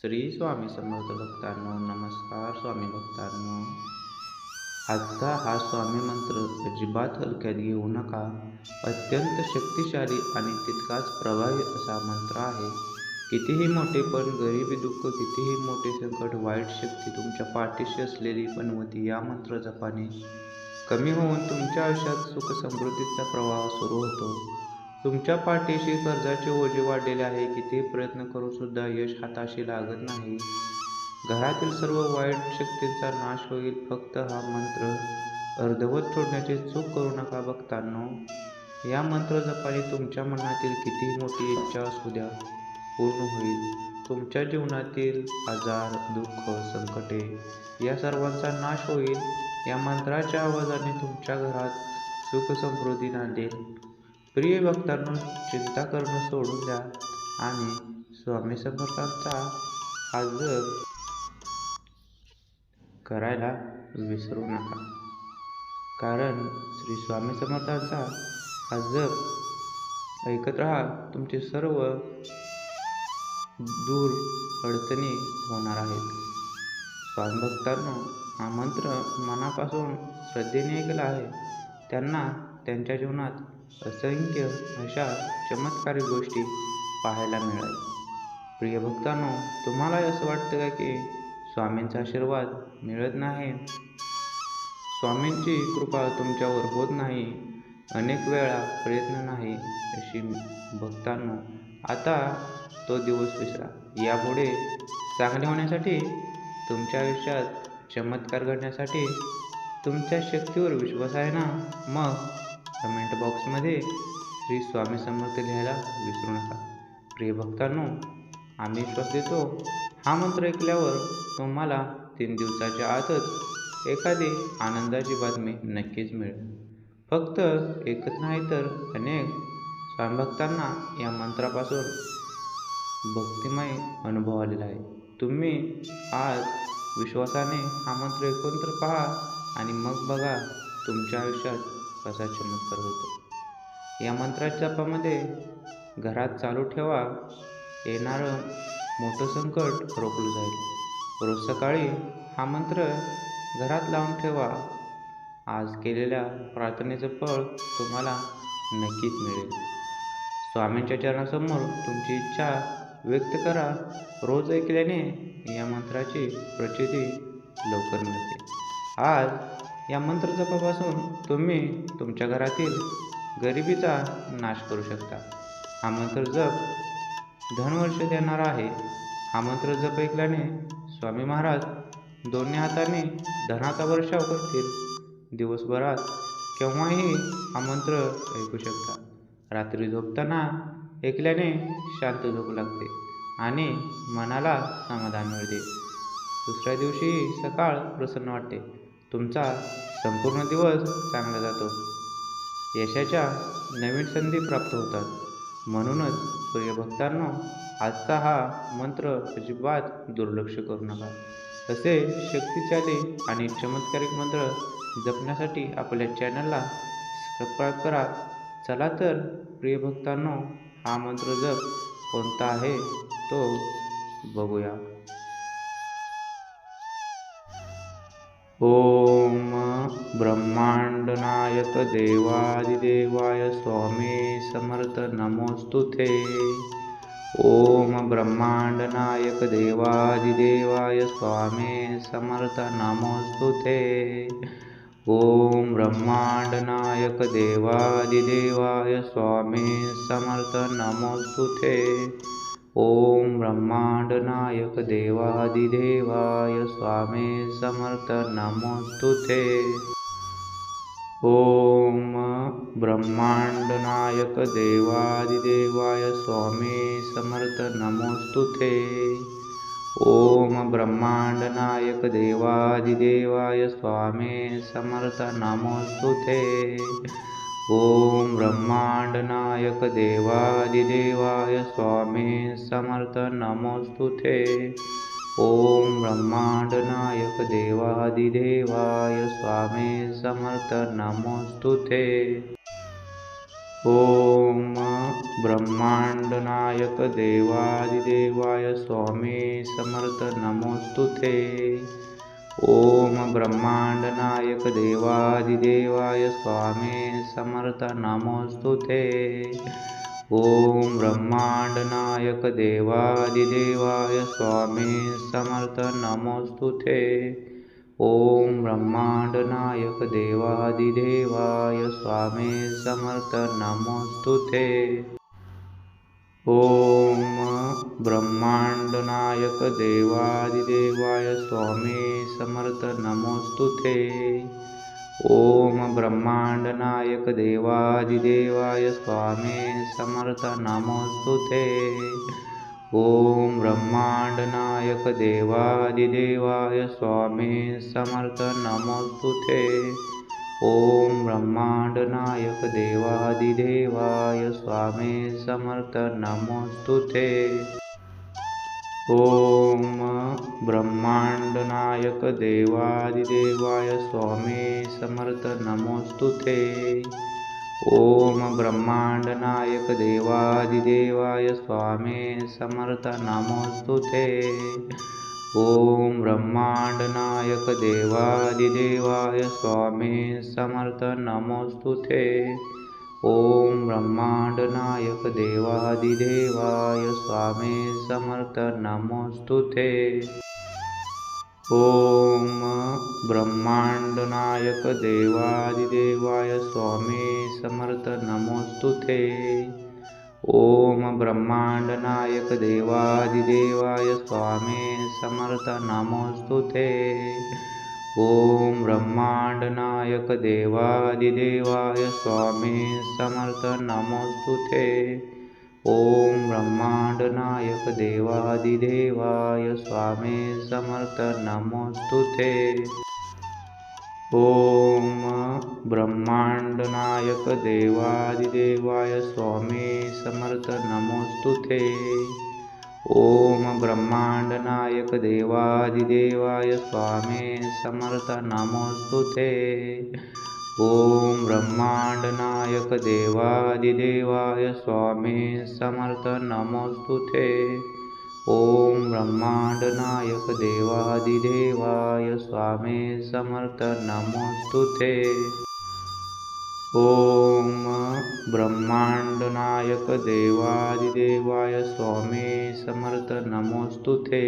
श्री स्वामी समर्थ भक्तांनो, नमस्कार स्वामी भक्तांनो. आजचा हा स्वामी मंत्र अजिबात हलक्यात घेऊ नका. अत्यंत शक्तिशाली आणि तितकाच प्रभावी असा मंत्र आहे. कितीही मोठेपण, गरिबी, दुःख, कितीही मोठे संकट, वाईट शक्ती तुमच्या पाठीशी असलेली पनवती या मंत्र जपाने कमी होऊन तुमच्या आयुष्यात सुख समृद्धीचा प्रवाह सुरू होतो. तुमच्या पाठीशी कर्जाचे ओझे वाढलेले आहे. कितीही प्रयत्न करून सुद्धा यश हाताशी लागत नाही. घरातील सर्व वाईट शक्तींचा नाश होईल. फक्त हा मंत्र अर्धवट सोडण्याची चूक करू नका भक्तांनो. या मंत्र जपाने तुमच्या मनातील कितीही मोठी इच्छा असू द्या, पूर्ण होईल. तुमच्या जीवनातील आजार, दुःख, संकटे या सर्वांचा नाश होईल. या मंत्राच्या आवाजाने तुमच्या घरात सुख समृद्धी नांदेल. प्रिय भक्तांनो, चिंता करणं सोडून द्या आणि स्वामी समर्थांचा हा जप करायला विसरू नका. कारण श्री स्वामी समर्थांचा हा जप ऐकत राहा, तुमचे सर्व दूर अडचणी होणार आहेत. स्वामी भक्तांनो, हा मंत्र मनापासून श्रद्धेने ऐकला आहे त्यांना त्यांच्या जीवनात असंख्य अशा चमत्कारिक गोष्टी पाहायला मिळाल. प्रिय भक्तांनो, तुम्हालाही असं वाटतं का की स्वामींचा आशीर्वाद मिळत नाही, स्वामींची कृपा तुमच्यावर होत नाही, अनेक वेळा प्रयत्न नाही अशी भक्तांनो, आता तो दिवस विसरा. यापुढे चांगले होण्यासाठी, तुमच्या आयुष्यात चमत्कार घडण्यासाठी तुमच्या शक्तीवर विश्वास आहे ना? मग कमेंट बॉक्समध्ये श्री स्वामी समर्थ लिहायला विसरू नका. प्रिय भक्तांनो, आम्ही विश्वास देतो हा मंत्र ऐकल्यावर तुम्हाला 3 दिवसाच्या आतच एखादी आनंदाची बातमी नक्कीच मिळेल. फक्त एकच नाही तर अनेक स्वामी भक्तांना या मंत्रापासून भक्तिमय अनुभव आलेला आहे. तुम्ही आज विश्वासाने हा मंत्र ऐकून तर पहा आणि मग बघा तुमच्या आयुष्यात कसा चमत्कार होतो. या मंत्राच्या जपामध्ये घरात चालू ठेवा, येणारं मोठं संकट रोखलं जाईल. रोज सकाळी हा मंत्र घरात लावून ठेवा. आज केलेल्या प्रार्थनेचं फळ तुम्हाला नक्कीच मिळेल. स्वामींच्या चरणासमोर तुमची इच्छा व्यक्त करा. रोज ऐकल्याने या मंत्राची प्रचिती लवकर मिळते. आज या मंत्र जपापासून तुम्ही तुमच्या घरातील गरिबीचा नाश करू शकता. हा मंत्र जप धनवर्ष देणारा आहे. हा मंत्र जप ऐकल्याने स्वामी महाराज दोन्ही हाताने धनाचा वर्षाव करतील. दिवसभरात केव्हाही हा मंत्र ऐकू शकता. रात्री झोपताना ऐकल्याने शांत झोप लागते आणि मनाला समाधान मिळते. दुसऱ्या दिवशी सकाळ प्रसन्न वाटते. तुमचा संपूर्ण दिवस चांगला जातो. यशाच्या नवीन संधी प्राप्त होतात. म्हणूनच प्रिय भक्तांनो, आजचा हा मंत्र अजिबात दुर्लक्ष करू नका. असे शक्तिशाली आणि चमत्कारिक मंत्र जपण्यासाठी आपल्या चॅनलला सबस्क्राईब करा. चला तर प्रिय भक्तांनो, हा मंत्र जप कोणता आहे तो बघूया. ओम ब्रह्मांडनायक देवादिदेवाय स्वामी समर्थ नमोस्तुते. ओम ब्रह्मांडनायक देवादिदेवाय स्वामी समर्थ नमोस्तुते. ओम ब्रह्मांडनायक देवादिदेवाय स्वामी समर्थ नमोस्तुते. ओम ब्रह्मांडनायक देवादिदेवाय स्वामी समर्थ नमोस्तुते. ओम ब्रह्मांडनायक देवादिदेवाय स्वामी समर्थ नमोस्तुते. ओम ब्रह्मांडनायक देवादिदेवाय स्वामी समर्थ नमोस्तुते. ओम ब्रह्मांडनायक देवादिदेवाय स्वामी समर्थ नमोस्तुते. ओम ब्रह्मांडनायक देवादिदेवाय स्वामी समर्थ नमोस्तुते. ओम ब्रह्मांडनायक देवादिदेवाय स्वामी समर्थ नमोस्तुते। ओम ब्रह्मांडनायक देवादिदेवाय स्वामी समर्थ नमोस्तुते। ओम ब्रह्मांडनायक देवादिदेवाय स्वामी समर्थ नमोस्तुते। ओम ब्रह्मांडनायक देवादिदेवाय स्वामी समर्थ नमोस्तुते। ओम ब्रह्मांडनायक देवादिदेवाय स्वामी समर्थ नमोस्तुते। ओम ब्रह्मांडनायक देवादिदेवाय स्वामी समर्थ नमोस्तुते। ओम ब्रह्मांडनायक देवादिदेवाय स्वामी समर्थ नमोस्तुते। ओम ब्रह्मांडनायक देवादिदेवाय स्वामी समर्थ नमोस्तुते। ओम ब्रह्मांडनायक देवादिदेवाय स्वामी समर्थ नमोस्तुते। ओम ब्रह्मांडनायक देवादिदेवाय स्वामी समर्थ नमोस्तुते। ओम ब्रह्मांडनायक देवादिदेवाय स्वामी समर्थ नमोस्तुते। ओम ब्रह्मांडनायक देवादिदेवाय स्वामी समर्थ नमोस्तुते। ओम ब्रह्मांडनायक देवादिदेवाय स्वामी समर्थ नमोस्तुते। ओम ब्रह्मांडनायक देवादिदेवाय स्वामी समर्थ नमोस्तुते। ओम ब्रह्मांडनायक देवादिदेवाय स्वामी समर्थ नमोस्तुते। ओम ब्रह्मांडनायक देवादिदेवाय स्वामी समर्थ नमोस्तुते। ओम ब्रह्मांडनायक देवादिदेवाय स्वामी समर्थ नमोस्तुते। ओम ब्रह्मांडनायक देवादिदेवाय स्वामी समर्थ नमोस्तुते। ओम ब्रह्मांडनायक देवादिदेवाय स्वामी समर्थ नमोस्तुते। ओम ब्रह्मांडनायक देवादिदेवाय स्वामी समर्थ नमोस्तुते।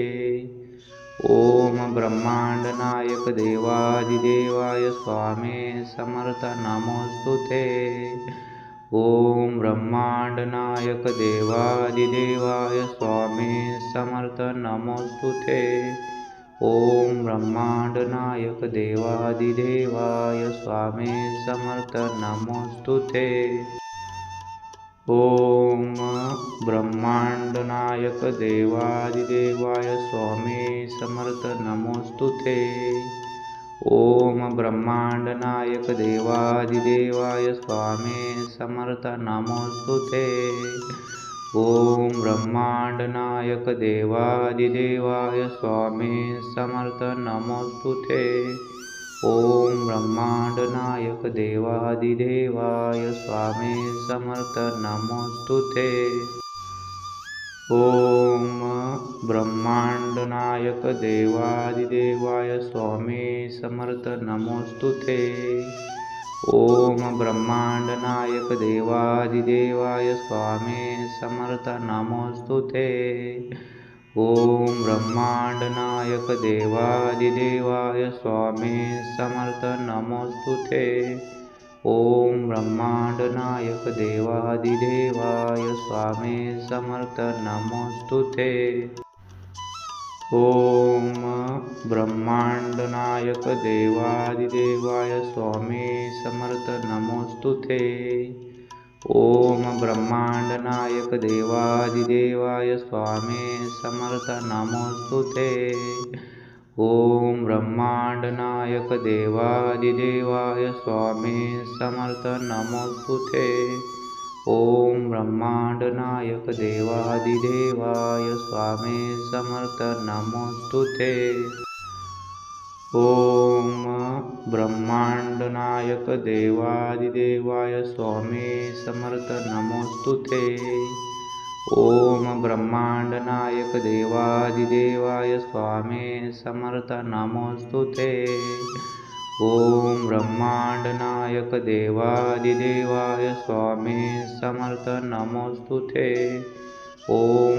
ओम ब्रह्मांडनायक देवादिदेवाय स्वामी समर्थ नमोस्तुते। ओम ब्रह्मांडनायक देवादिदेवाय स्वामी समर्थ नमोस्तुते। ओम ब्रह्मांडनायक देवादिदेवाय स्वामी समर्थ नमोस्तुते। ओम ब्रह्मांडनायक देवादिदेवाय स्वामी समर्थ नमोस्तुते। ओम ब्रह्मांडनायक देवादिदेवाय स्वामी समर्थ नमोस्तुते। ओम ब्रह्मांडनायक देवादिदेवाय स्वामी समर्थ नमोस्तुते। ओम ब्रह्मांडनायक देवादिदेवाय स्वामी समर्थ नमोस्तुते। ओम ब्रह्मांडनायक देवादिदेवाय स्वामी समर्थ नमोस्तुते। ओम ब्रह्मांडनायक देवादिदेवाय स्वामी समर्थ नमोस्तुते। ओम ब्रह्मांडनायक देवादिदेवाय स्वामी समर्थ नमोस्तुते। ओम ब्रह्मांडनायक देवादिदेवाय स्वामी समर्थ नमोस्तुते। ओम ब्रह्मांडनायक देवादिदेवाय स्वामी समर्थ नमोस्तुते। ओम ब्रह्मांडनायक देवादिदेवाय स्वामी समर्थ नमोस्तुते। ओम ब्रह्मांडनायक देवादिदेवाय स्वामी समर्थ नमोस्तुते। ओम ब्रह्मांडनायक देवादिदेवाय स्वामी समर्थ नमोस्तुते। ओम ब्रह्मांडनायक देवादिदेवाय स्वामी समर्थ नमोस्तुते। ओम ब्रह्मांडनायक देवादिदेवाय स्वामी समर्थ नमोस्तुते। ओम ब्रह्मांडनायक देवादिदेवाय स्वामी समर्थ नमोस्तुते। ओम ब्रह्मांडनायक देवादिदेवाय स्वामी समर्थ नमोस्तुते। ओम